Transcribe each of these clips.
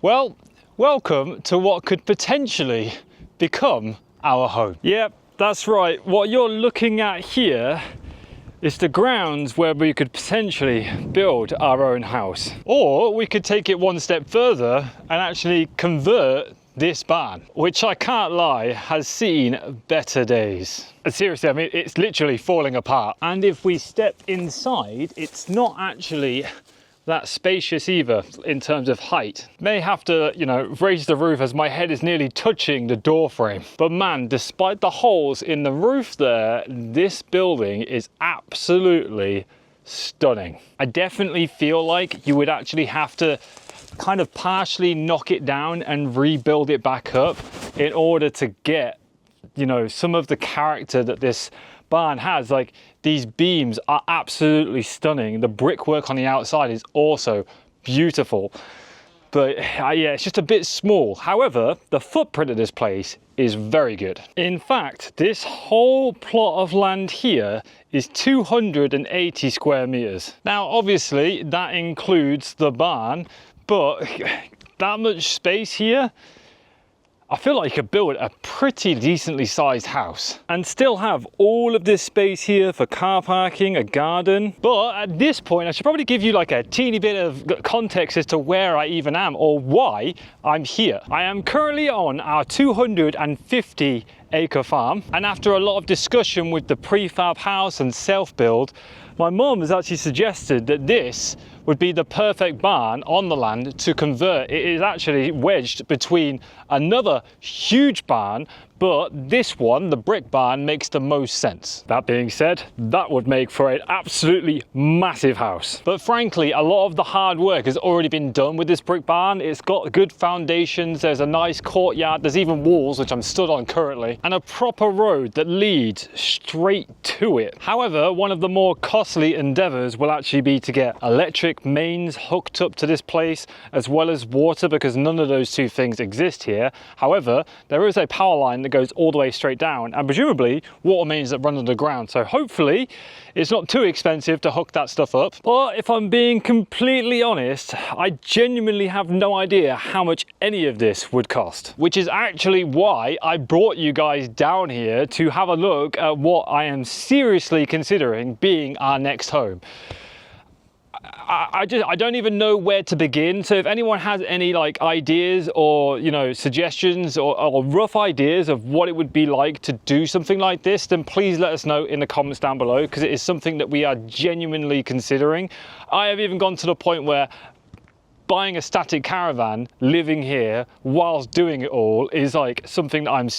Well, welcome to what could potentially become our home. Yep, that's right. What you're looking at here is the grounds where we could potentially build our own house. Or we could take it one step further and actually convert this barn, which I can't lie, has seen better days. Seriously, I mean, it's literally falling apart. And if we step inside, it's not actually that spacious either in terms of height. May have to, you know, raise the roof as my head is nearly touching the door frame. But man, despite the holes in the roof there, this building is absolutely stunning. I definitely feel like you would actually have to kind of partially knock it down and rebuild it back up in order to get, you know, some of the character that this barn has. Like, these beams are absolutely stunning. The brickwork on the outside is also beautiful. But yeah, it's just a bit small. However, the footprint of this place is very good. In fact, this whole plot of land here is 280 square meters. Now, obviously, that includes the barn, but that much space here, I feel like you could build a pretty decently sized house and still have all of this space here for car parking, a garden. But at this point, I should probably give you like a teeny bit of context as to where I even am or why I'm here. I am currently on our 250 acre farm, and after a lot of discussion with the prefab house and self-build, my mum has actually suggested that this would be the perfect barn on the land to convert. It is actually wedged between another huge barn, but this one, the brick barn, makes the most sense. That being said, that would make for an absolutely massive house. But frankly, a lot of the hard work has already been done with this brick barn. It's got good foundations, there's a nice courtyard, there's even walls, which I'm stood on currently, and a proper road that leads straight to it. However, one of the more costly endeavors will actually be to get electric mains hooked up to this place, as well as water, because none of those two things exist here. However, there is a power line that goes all the way straight down, and presumably water mains that run underground. So hopefully it's not too expensive to hook that stuff up. But if I'm being completely honest, I genuinely have no idea how much any of this would cost, which is actually why I brought you guys down here to have a look at what I am seriously considering being our next home. I don't even know where to begin. So if anyone has any like ideas or, you know, suggestions or rough ideas of what it would be like to do something like this, then please let us know in the comments down below, because it is something that we are genuinely considering. I have even gone to the point where buying a static caravan, living here whilst doing it all is like something that I'm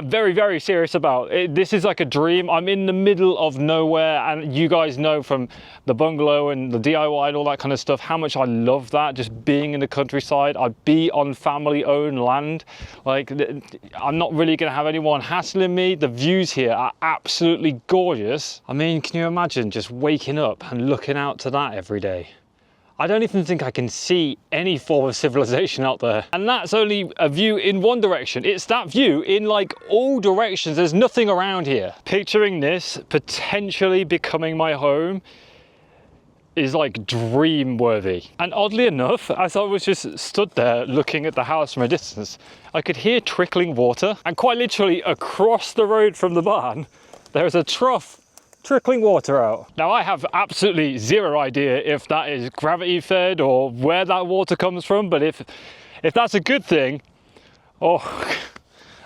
very, very serious about. This is like a dream. I'm in the middle of nowhere, and you guys know from the bungalow and the DIY and all that kind of stuff how much I love that, just being in the countryside. I'd be on family-owned land. Like, I'm not really gonna have anyone hassling me. The views here are absolutely gorgeous. I mean, can you imagine just waking up and looking out to that every day? I don't even think I can see any form of civilization out there. And that's only a view in one direction. It's that view in like all directions. There's nothing around here. Picturing this potentially becoming my home is like dream worthy. And oddly enough, as I was just stood there looking at the house from a distance, I could hear trickling water, and quite literally across the road from the barn, there's a trough trickling water out. Now, I have absolutely zero idea if that is gravity fed or where that water comes from, but if that's a good thing, oh,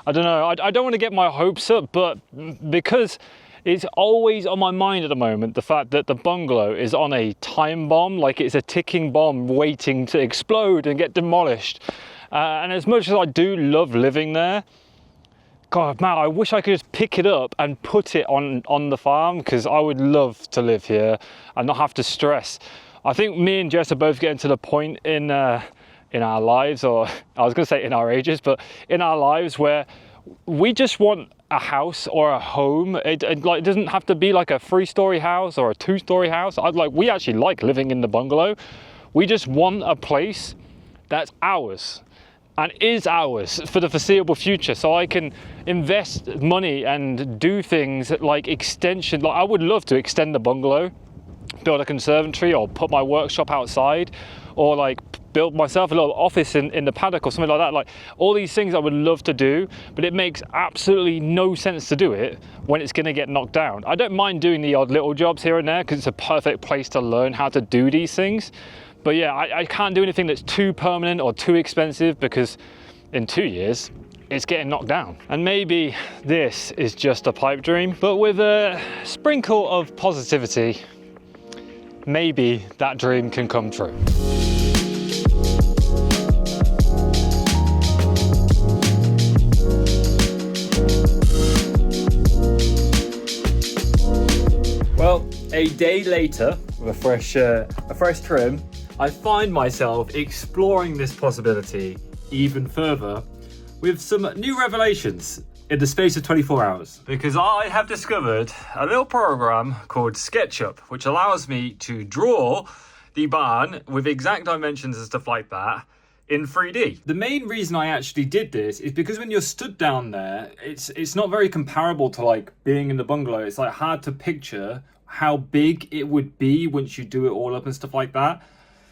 I don't know. I don't want to get my hopes up, but because it's always on my mind at the moment, the fact that the bungalow is on a time bomb, like it's a ticking bomb waiting to explode and get demolished. And as much as I do love living there, God, man, I wish I could just pick it up and put it on the farm, because I would love to live here and not have to stress. I think me and Jess are both getting to the point in our lives, or I was going to say in our ages, but in our lives, where we just want a house or a home. It doesn't have to be like a 3-story house or a 2-story house. We actually like living in the bungalow. We just want a place that's ours and is ours for the foreseeable future, so I can invest money and do things like extension. Like, I would love to extend the bungalow, build a conservatory, or put my workshop outside, or like build myself a little office in the paddock or something like that. Like all these things I would love to do, but it makes absolutely no sense to do it when it's going to get knocked down. I don't mind doing the odd little jobs here and there because it's a perfect place to learn how to do these things. But yeah, I can't do anything that's too permanent or too expensive because in 2 years, it's getting knocked down. And maybe this is just a pipe dream, but with a sprinkle of positivity, maybe that dream can come true. Well, a day later, with a fresh trim, I find myself exploring this possibility even further with some new revelations in the space of 24 hours. Because I have discovered a little program called SketchUp, which allows me to draw the barn with exact dimensions and stuff like that in 3D. The main reason I actually did this is because when you're stood down there, it's not very comparable to like being in the bungalow. It's like hard to picture how big it would be once you do it all up and stuff like that.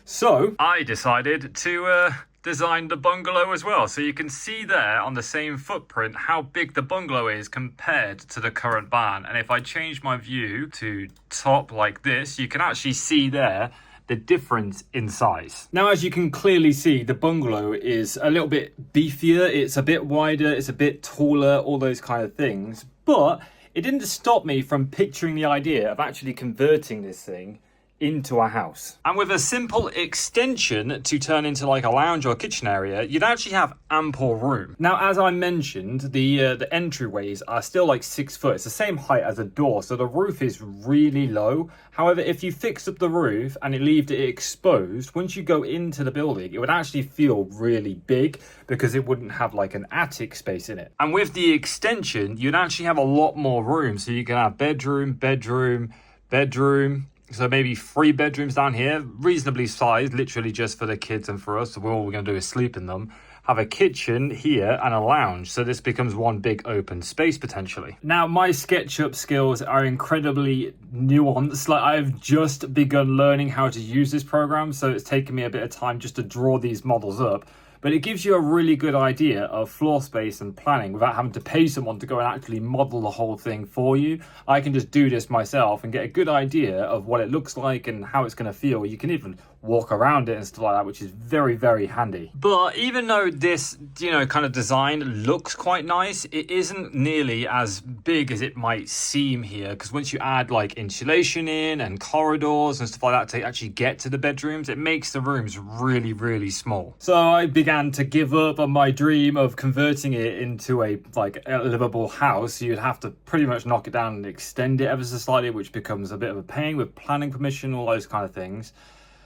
So I decided to design the bungalow as well. So you can see there on the same footprint how big the bungalow is compared to the current barn. And if I change my view to top like this, you can actually see there the difference in size. Now, as you can clearly see, the bungalow is a little bit beefier. It's a bit wider, it's a bit taller, all those kind of things. But it didn't stop me from picturing the idea of actually converting this thing into a house. And with a simple extension to turn into like a lounge or a kitchen area, you'd actually have ample room. Now, as I mentioned, the entryways are still like 6 foot. It's the same height as a door, so the roof is really low. However, if you fixed up the roof and it left it exposed, once you go into the building, it would actually feel really big because it wouldn't have like an attic space in it. And with the extension, you'd actually have a lot more room. So you can have bedroom, bedroom, bedroom. So maybe 3 bedrooms down here, reasonably sized, literally just for the kids and for us. So all we're going to do is sleep in them. Have a kitchen here and a lounge. So this becomes one big open space potentially. Now, my SketchUp skills are incredibly nuanced. Like I've just begun learning how to use this program. So it's taken me a bit of time just to draw these models up. But it gives you a really good idea of floor space and planning without having to pay someone to go and actually model the whole thing for you. I can just do this myself and get a good idea of what it looks like and how it's going to feel. You can even walk around it and stuff like that, which is very, very handy. But even though this, kind of design looks quite nice, it isn't nearly as big as it might seem here. Because once you add like insulation in and corridors and stuff like that to actually get to the bedrooms, it makes the rooms really, really small. So I began to give up on my dream of converting it into a livable house. You'd have to pretty much knock it down and extend it ever so slightly, which becomes a bit of a pain with planning permission, all those kind of things.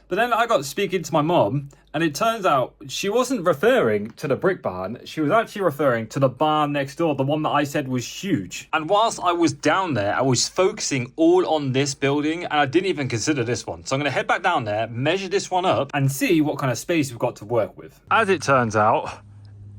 But then I got speaking to my mum, and it turns out she wasn't referring to the brick barn. She was actually referring to the barn next door, the one that I said was huge. And whilst I was down there, I was focusing all on this building, and I didn't even consider this one. So I'm going to head back down there, measure this one up, and see what kind of space we've got to work with. As it turns out,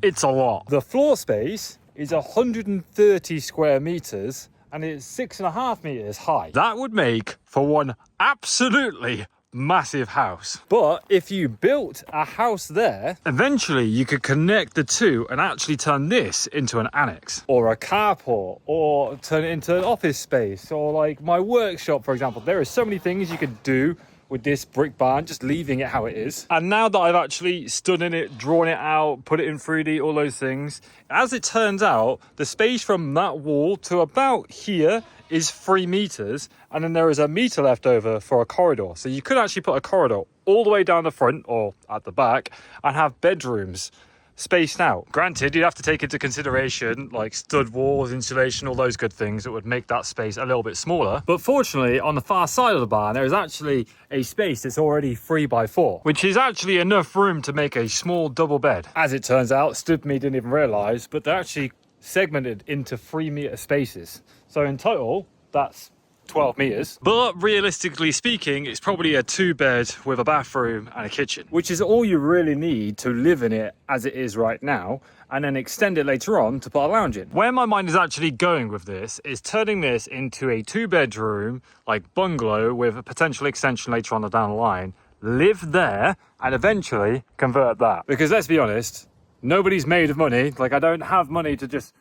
it's a lot. The floor space is 130 square meters, and it's 6.5 meters high. That would make for one absolutely massive house. But if you built a house there, eventually you could connect the two and actually turn this into an annex or a carport or turn it into an office space or like my workshop, for example. There are so many things you could do with this brick barn, just leaving it how it is. And now that I've actually stood in it, drawn it out, put it in 3D, all those things, as it turns out, the space from that wall to about here is 3 meters, and then there is 1 meter left over for a corridor. So you could actually put a corridor all the way down the front or at the back and have bedrooms spaced out. Granted, you'd have to take into consideration like stud walls, insulation, all those good things that would make that space a little bit smaller. But fortunately, on the far side of the barn, there is actually a space that's already 3x4, which is actually enough room to make a small double bed. As it turns out, Stood Me didn't even realize, but they're actually segmented into 3 meter spaces. So in total, that's 12 meters. But realistically speaking, it's probably a 2-bed with a bathroom and a kitchen, which is all you really need to live in it as it is right now, and then extend it later on to put a lounge in. Where my mind is actually going with this is turning this into a 2-bedroom, like bungalow with a potential extension later on down the line, live there, and eventually convert that. Because let's be honest, nobody's made of money. Like, I don't have money to just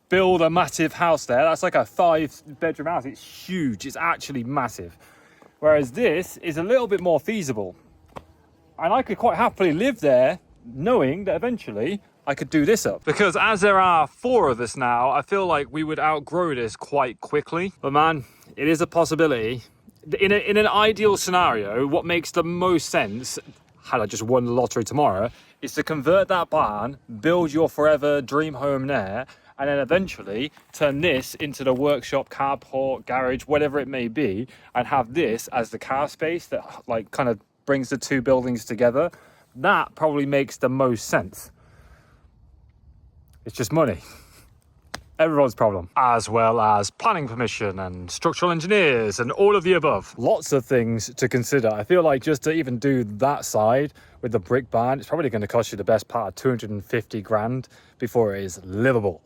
build a massive house there. That's like a 5-bedroom house. It's huge. It's actually massive. Whereas this is a little bit more feasible. And I could quite happily live there knowing that eventually I could do this up. Because as there are 4 of us now, I feel like we would outgrow this quite quickly. But man, it is a possibility. In an ideal scenario, what makes the most sense, had I just won the lottery tomorrow, is to convert that barn, build your forever dream home there, and then eventually turn this into the workshop, carport, garage, whatever it may be, and have this as the car space that like kind of brings the 2 buildings together. That probably makes the most sense. It's just money. Everyone's problem. As well as planning permission and structural engineers and all of the above. Lots of things to consider. I feel like just to even do that side with the brick barn, it's probably going to cost you the best part of 250 grand before it is livable,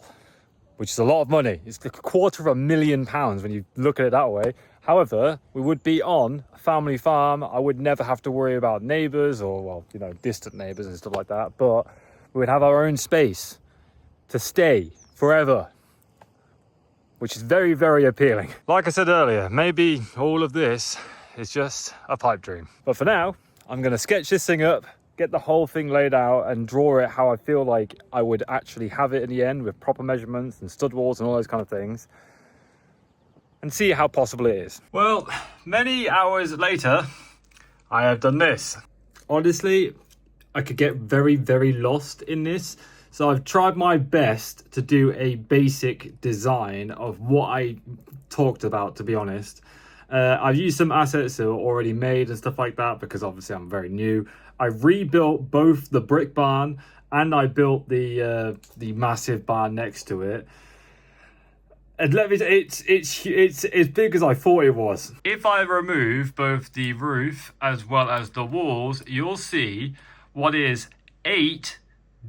which is a lot of money. It's £250,000 when you look at it that way. However, we would be on a family farm. I would never have to worry about neighbours or, well, you know, distant neighbours and stuff like that. But we would have our own space to stay forever, which is very, very appealing. Like I said earlier, maybe all of this is just a pipe dream. But for now, I'm going to sketch this thing up, get the whole thing laid out and draw it how I feel like I would actually have it in the end with proper measurements and stud walls and all those kind of things, and see how possible it is. Well, many hours later, I have done this. Honestly, I could get very, very lost in this. So I've tried my best to do a basic design of what I talked about, to be honest. I've used some assets that are already made and stuff like that because obviously I'm very new. I rebuilt both the brick barn and I built the massive barn next to it. And let me, it's as big as I thought it was. If I remove both the roof as well as the walls, you'll see what is 8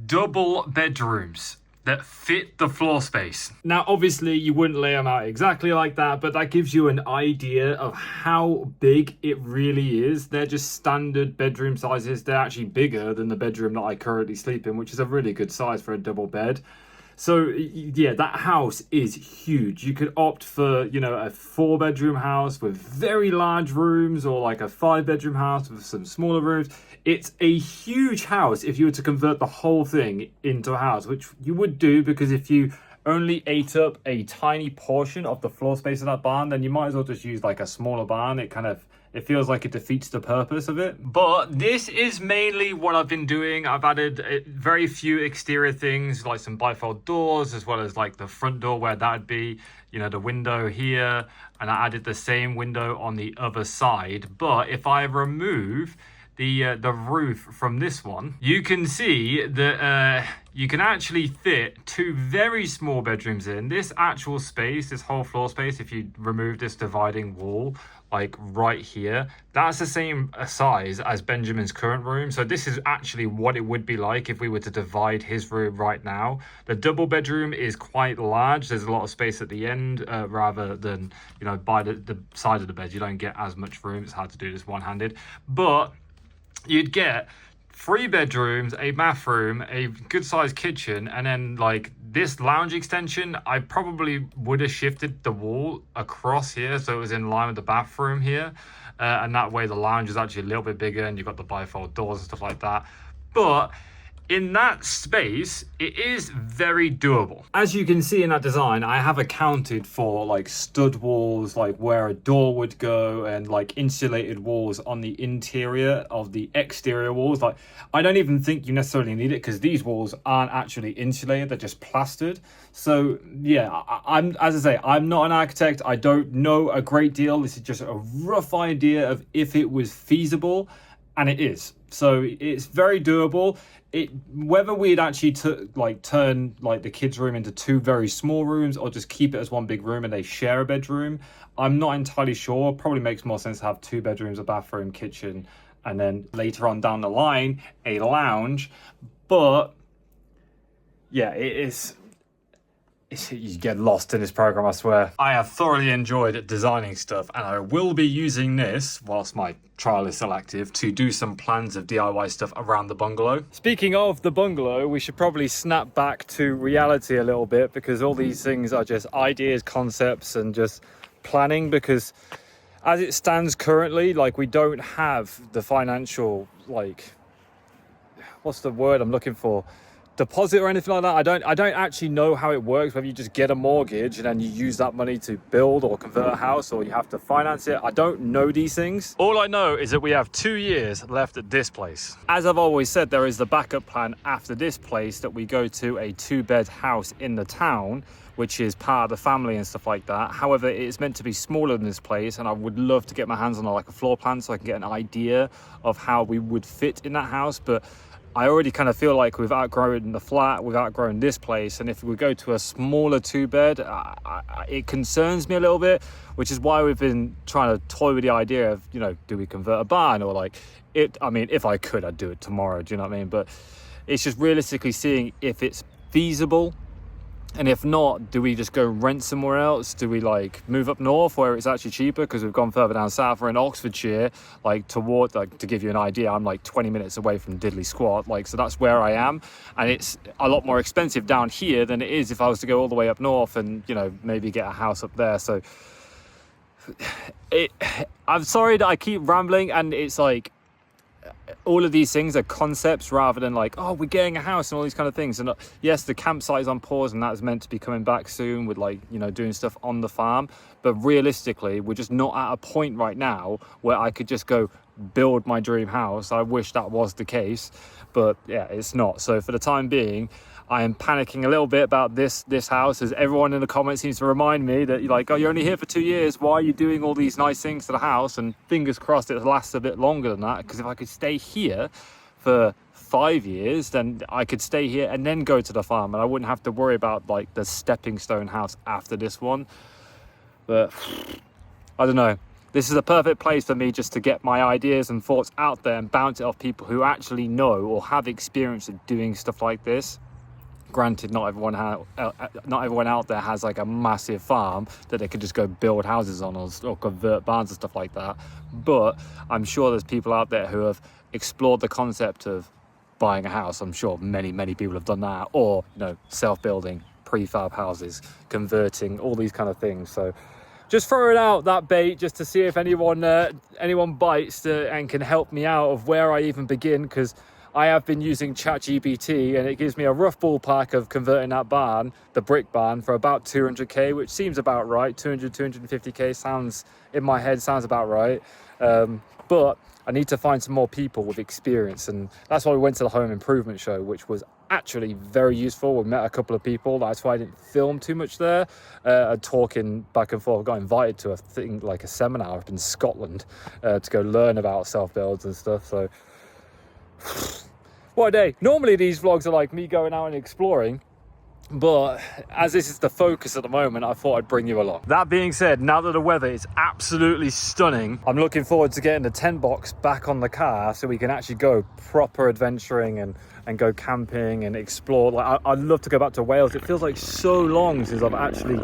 double bedrooms that fit the floor space. Now, obviously, you wouldn't lay them out exactly like that, but that gives you an idea of how big it really is. They're just standard bedroom sizes. They're actually bigger than the bedroom that I currently sleep in, which is a really good size for a double bed. So yeah, that house is huge. You could opt for, you know, a 4-bedroom house with very large rooms, or like a 5-bedroom house with some smaller rooms. It's a huge house if you were to convert the whole thing into a house, which you would do, because if you only ate up a tiny portion of the floor space of that barn, then you might as well just use like a smaller barn. It feels like it defeats the purpose of it. But this is mainly what I've been doing. I've added very few exterior things, like some bifold doors, as well as like the front door where that would be, you know, the window here. And I added the same window on the other side. But if I remove the roof from this one, you can see that you can actually fit 2 very small bedrooms in this actual space, this whole floor space. If you remove this dividing wall, like right here, that's the same size as Benjamin's current room. So this is actually what it would be like if we were to divide his room right now. The double bedroom is quite large. There's a lot of space at the end, rather than, you know, by the side of the bed. You don't get as much room. It's hard to do this one-handed, but you'd get 3 bedrooms, a bathroom, a good sized kitchen, and then like this lounge extension, I probably would have shifted the wall across here so it was in line with the bathroom here, and that way the lounge is actually a little bit bigger and you've got the bifold doors and stuff like that. But in that space, it is very doable. As you can see in that design, I have accounted for like stud walls, like where a door would go, and like insulated walls on the interior of the exterior walls. Like, I don't even think you necessarily need it because these walls aren't actually insulated, they're just plastered. So yeah, as I say, I'm not an architect. I don't know a great deal. This is just a rough idea of if it was feasible, and it is. So it's very doable. Whether we'd actually turn like the kids' room into 2 very small rooms, or just keep it as one big room and they share a bedroom, I'm not entirely sure. Probably makes more sense to have 2 bedrooms, a bathroom, kitchen, and then later on down the line, a lounge. But yeah, you get lost in this program, I swear. I have thoroughly enjoyed designing stuff, and I will be using this, whilst my trial is still active, to do some plans of DIY stuff around the bungalow. Speaking of the bungalow, we should probably snap back to reality a little bit, because all these things are just ideas, concepts, and just planning, because as it stands currently, like, we don't have the financial, like, what's the word I'm looking for? Deposit or anything like that. I don't actually know how it works, whether you just get a mortgage and then you use that money to build or convert a house, or you have to finance it. I don't know these things. All I know is that we have 2 years left at this place. As I've always said, there is the backup plan after this place, that we go to a 2-bed house in the town, which is part of the family and stuff like that. However, it's meant to be smaller than this place, and I would love to get my hands on like a floor plan so I can get an idea of how we would fit in that house. But I already kind of feel like we've outgrown the flat, we've outgrown this place, and if we go to a smaller 2-bed, it concerns me a little bit, which is why we've been trying to toy with the idea of, you know, do we convert a barn, or like it. I mean, if I could, I'd do it tomorrow. Do you know what I mean? But it's just realistically seeing if it's feasible. And if not, do we just go rent somewhere else? Do we like move up north where it's actually cheaper? Because we've gone further down south. We're in Oxfordshire, like toward, like, to give you an idea, I'm like 20 minutes away from Diddley Squat. Like, so that's where I am. And it's a lot more expensive down here than it is if I was to go all the way up north and, you know, maybe get a house up there. So I'm sorry that I keep rambling, and it's like, all of these things are concepts rather than like, oh, we're getting a house and all these kind of things. And yes, the campsite is on pause, and that's meant to be coming back soon with, like, you know, doing stuff on the farm. But realistically, we're just not at a point right now where I could just go build my dream house. I wish that was the case, but yeah, it's not. So for the time being, I am panicking a little bit about this house, as everyone in the comments seems to remind me that, you're like, oh, you're only here for 2 years, why are you doing all these nice things to the house? And fingers crossed it lasts a bit longer than that, because if I could stay here for 5 years, then I could stay here and then go to the farm, and I wouldn't have to worry about like the stepping stone house after this one. But I don't know. This is a perfect place for me just to get my ideas and thoughts out there and bounce it off people who actually know or have experience of doing stuff like this. Granted, not everyone out there has like a massive farm that they could just go build houses on, or convert barns and stuff like that. But I'm sure there's people out there who have explored the concept of buying a house. I'm sure many people have done that, or, you know, self-building, prefab houses, converting, all these kind of things. So just throwing out that bait just to see if anyone bites and can help me out of where I even begin, because I have been using ChatGPT, and it gives me a rough ballpark of converting that barn, the brick barn, for about 200k, which seems about right. 250k sounds, in my head, sounds about right. But I need to find some more people with experience, and that's why we went to the home improvement show, which was actually very useful. We met a couple of people. That's why I didn't film too much there. Talking back and forth. I got invited to a thing, like a seminar up in Scotland, to go learn about self-builds and stuff. So what a day. Normally these vlogs are like me going out and exploring, but as this is the focus at the moment, I thought I'd bring you along. That being said, now that the weather is absolutely stunning, I'm looking forward to getting the tent box back on the car so we can actually go proper adventuring and go camping and explore. Like, I'd love to go back to Wales. It feels like so long since I've actually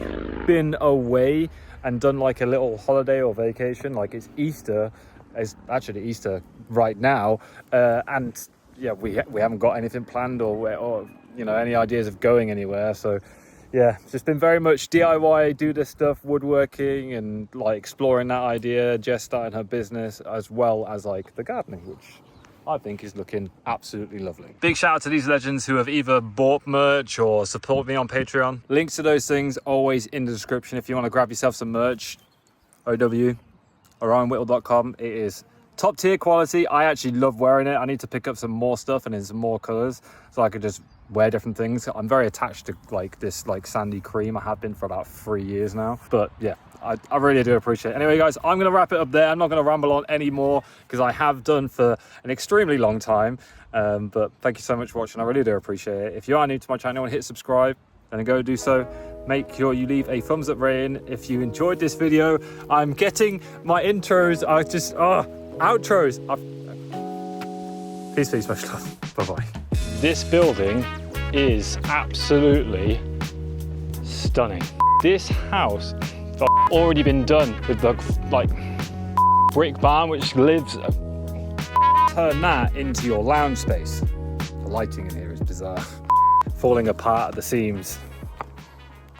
been away and done like a little holiday or vacation. Like, it's Easter. It's actually Easter right now, and yeah, we haven't got anything planned or you know, any ideas of going anywhere. So yeah, it's just been very much DIY, do this stuff, woodworking, and like exploring that idea. Jess starting her business, as well as like the gardening, which I think is looking absolutely lovely. Big shout out to these legends who have either bought merch or support me on Patreon. Links to those things always in the description if you want to grab yourself some merch. OrionWhittle.com. It is top tier quality. I actually love wearing it. I need to pick up some more stuff and in some more colors so I could just wear different things. I'm very attached to like this like sandy cream. I have been for about 3 years now. But yeah, I really do appreciate it. Anyway, guys, I'm going to wrap it up there. I'm not going to ramble on anymore because I have done for an extremely long time. But thank you so much for watching. I really do appreciate it. If you are new to my channel, hit subscribe and go do so. Make sure you leave a thumbs up rating if you enjoyed this video. I'm getting my intros. Outros. Peace, much love. Bye-bye. This building is absolutely stunning. This house already been done with the like brick barn which lives. Turn that into your lounge space. The lighting in here is bizarre. Falling apart at the seams.